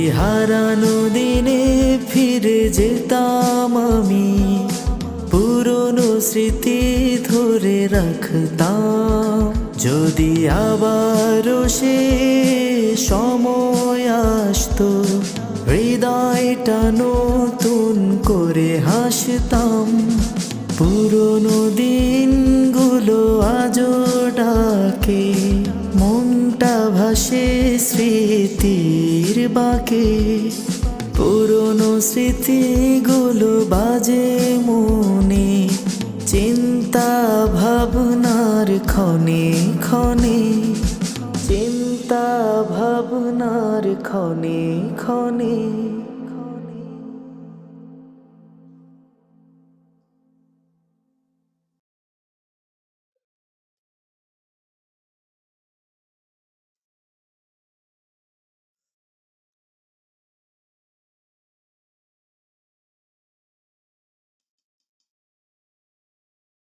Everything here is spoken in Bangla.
হারানো দিনে ফিরে যেতাম আমি, পুরনো স্মৃতি ধরে রাখতাম। যদি আবারও সে সময় আসতো, হৃদয়টা নতুন করে হাসতাম। পুরনো দিনগুলো আজও ডাকে, মনটা ভাসে স্মৃতির বাঁকে। পুরনো স্মৃতিগুলো বাজে মনে, চিন্তা ভাবনার ক্ষণে ক্ষণে, চিন্তা ভাবনার ক্ষণে ক্ষণে।